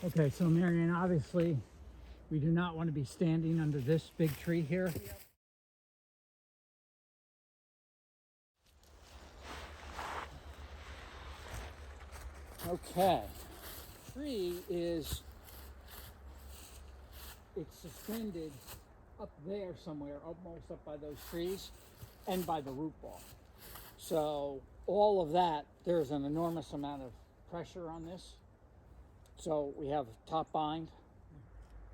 Okay, so Maryann, obviously we do not want to be standing under this big tree here. Yep. Okay, tree is, it's suspended up there somewhere, almost up by those trees and by the root ball. So all of that, there's an enormous amount of pressure on this. So we have top bind.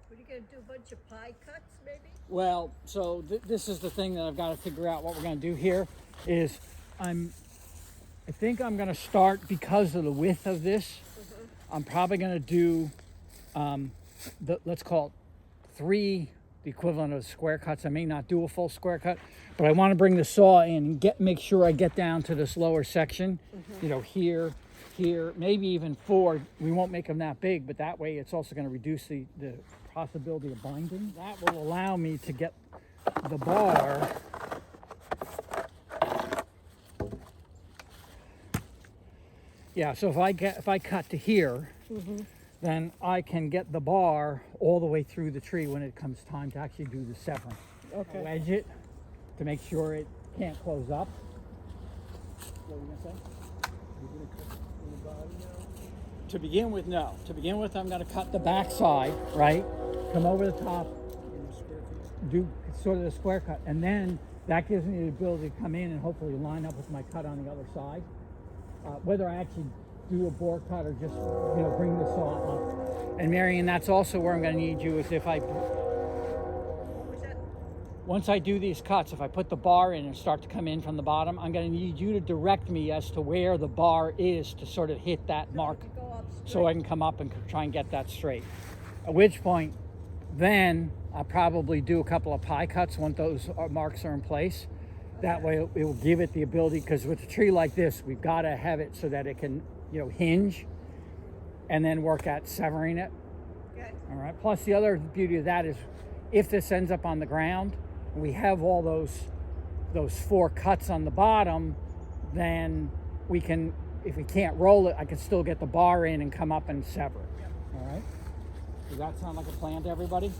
What are you going to do, a bunch of pie cuts maybe? Well, so this is the thing that I've got to figure out what we're going to do here is I think I'm going to start, because of the width of this, I'm probably going to do, let's call it 3, the equivalent of square cuts. I may not do a full square cut, but I want to bring the saw in and make sure I get down to this lower section, you know, here, maybe even 4. We won't make them that big, but that way it's also going to reduce the possibility of binding. That will allow me to get the bar so if I cut to here, then I can get the bar all the way through the tree when it comes time to actually do the severing. Okay. Wedge it to make sure it can't close up. What were you gonna say? You're gonna cut from the bottom now? To begin with, no. To begin with, I'm gonna cut the back side, right? Come over the top, In the square cut? do sort of the square cut, and then that gives me the ability to come in and hopefully line up with my cut on the other side. Whether I actually do a bore cut or just, you know, bring the saw up. And Maryann, that's also where I'm going to need you, is if What was that? once I do these cuts, if I put the bar in and start to come in from the bottom, I'm going to need you to direct me as to where the bar is to sort of hit that mark, To go up so I can come up and try and get that straight. At which point, then I'll probably do a couple of pie cuts once those marks are in place. That way it will give it the ability, because with a tree like this, we've got to have it so that it can, you know, hinge and then work at severing it. Okay. All right. Plus the other beauty of that is if this ends up on the ground, we have all those 4 cuts on the bottom, then we can, if we can't roll it, I can still get the bar in and come up and sever it. Yep. All right. Does that sound like a plan to everybody?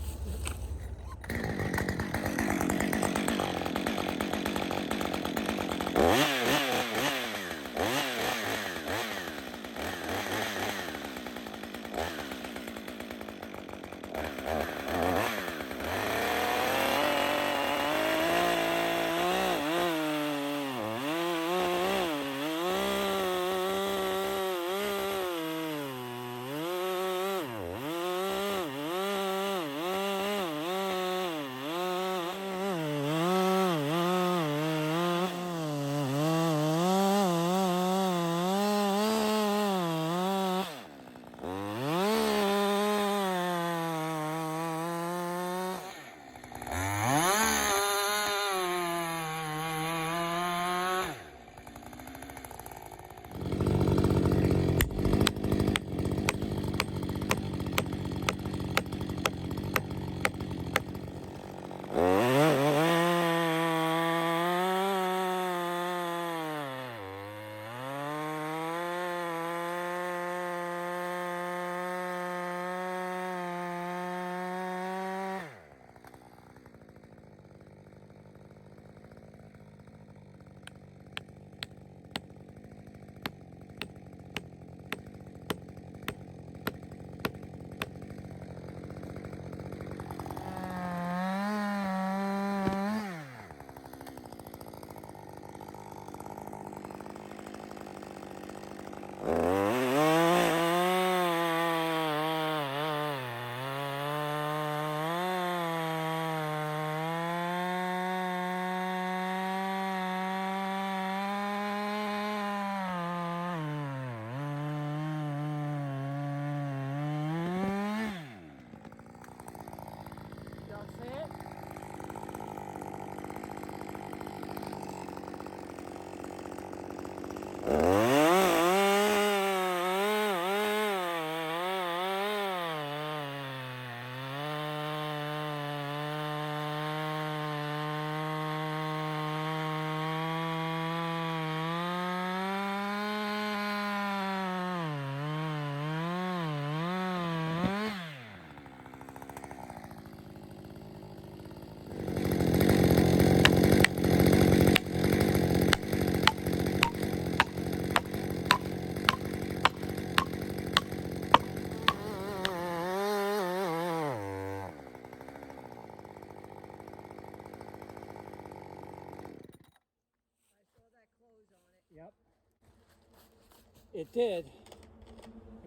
it did.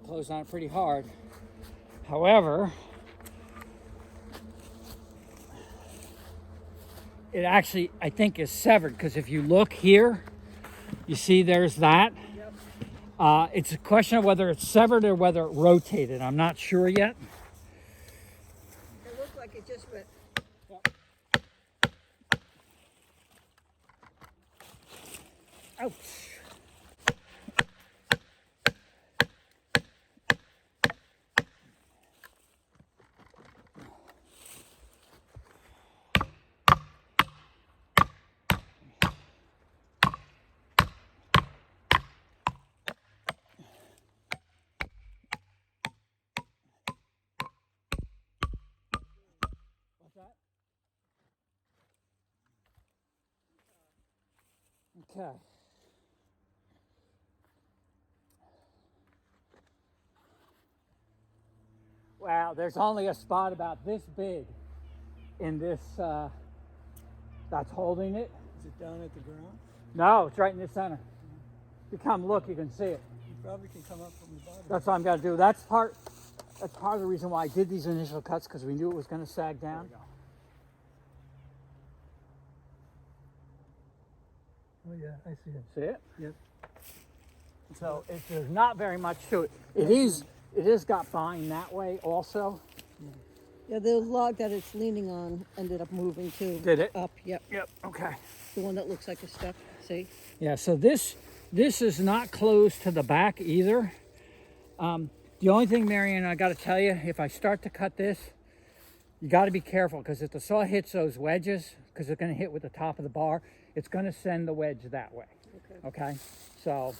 I closed on it pretty hard. However, it actually, I think, is severed, because if you look here, you see there's that. Yep. It's a question of whether it's severed or whether it rotated. I'm not sure yet. It looked like it just went. Ouch. What's that? Okay. Wow, there's only a spot about this big in this that's holding it. Is it down at the ground? No, it's right in the center. If you come look, you can see it. You probably can come up from the bottom. That's what I'm gonna do. That's part of the reason why I did these initial cuts, because we knew it was gonna sag down. Oh yeah, I see it. See it? Yep. So there's not very much to it. It is got vine that way also. Yeah, the log that it's leaning on ended up moving too. Did it? Up, yep. Yep. Okay. The one that looks like a step, see? Yeah. So this is not closed to the back either. The only thing, Maryann, I got to tell you, if I start to cut this, you got to be careful, because if the saw hits those wedges, because it's going to hit with the top of the bar, it's going to send the wedge that way. Okay. Okay. So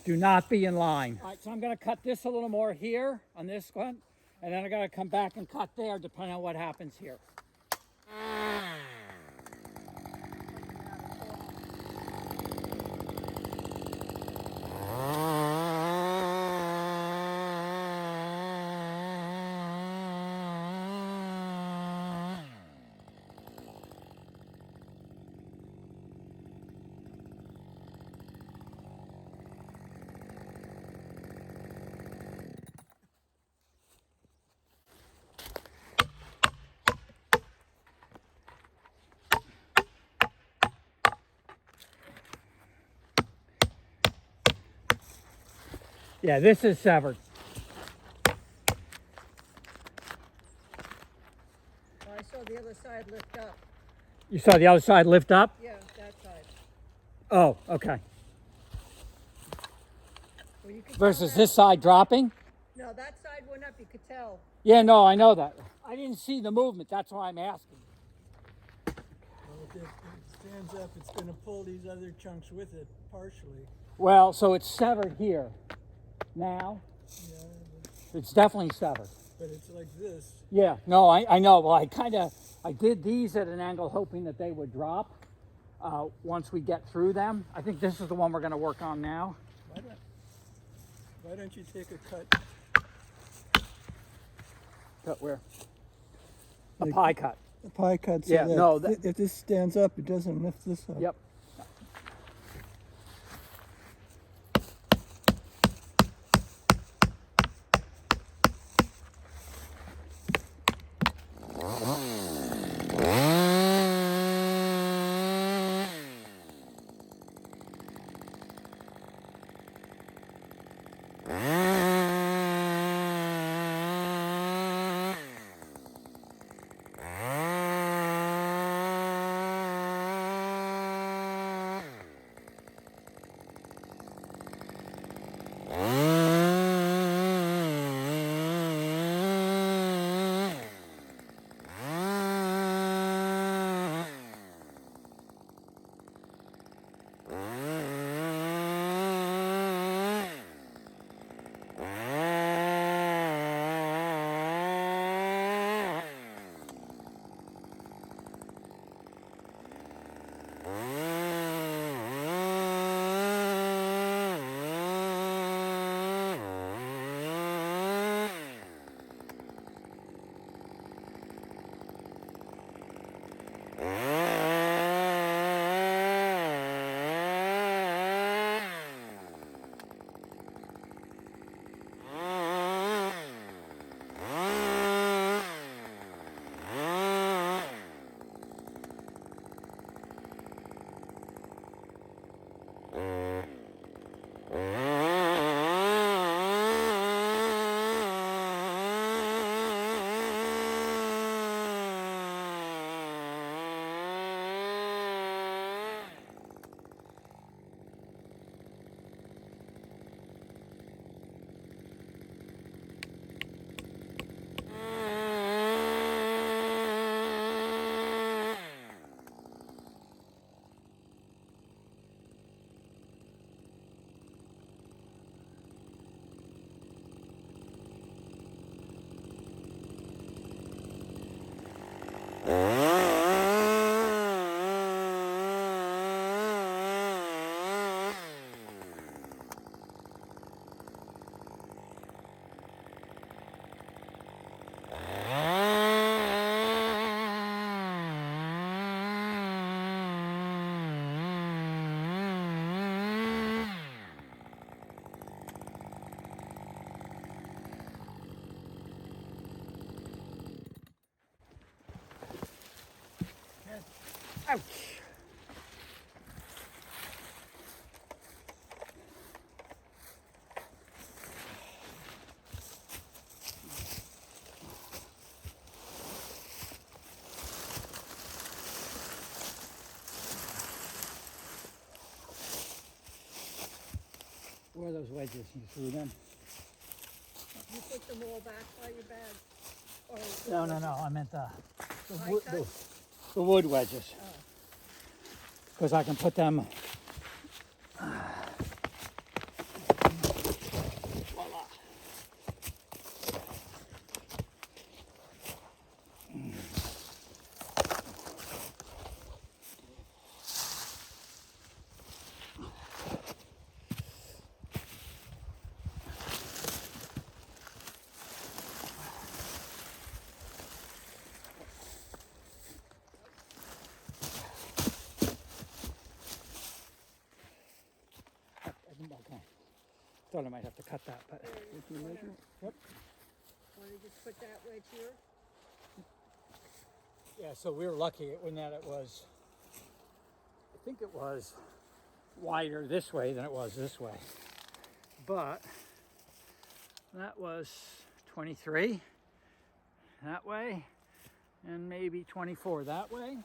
do not be in line. All right. So I'm going to cut this a little more here on this one, and then I got to come back and cut there, depending on what happens here. Yeah, this is severed. Oh, I saw the other side lift up. You saw the other side lift up? Yeah, that side. Oh, okay. Well, you could tell Versus that. this side dropping? No, that side went up, you could tell. Yeah, no, I know that. I didn't see the movement. That's why I'm asking. Well, if it stands up, it's going to pull these other chunks with it partially. Well, so it's severed here. Now, Yeah, it's definitely severed. but it's like this. Yeah, no, I know. Well, I did these at an angle hoping that they would drop once we get through them. I think this is the one we're going to work on now. Why don't you take a cut? Cut where? A Like- pie cut. A pie cut so Yeah, that, no, that- if this stands up, it doesn't lift this up. Yep. Ouch. Where are those wedges? You see them? You put them all back by your bag? Or No. I meant the High wood, cut? the wood wedges. Because I can put them. Voila. Okay. Thought I might have to cut that, but. Yep. Want to just put that wedge here? Yeah, so we were lucky in that it was, I think it was wider this way than it was this way. But that was 23 that way and maybe 24 that way.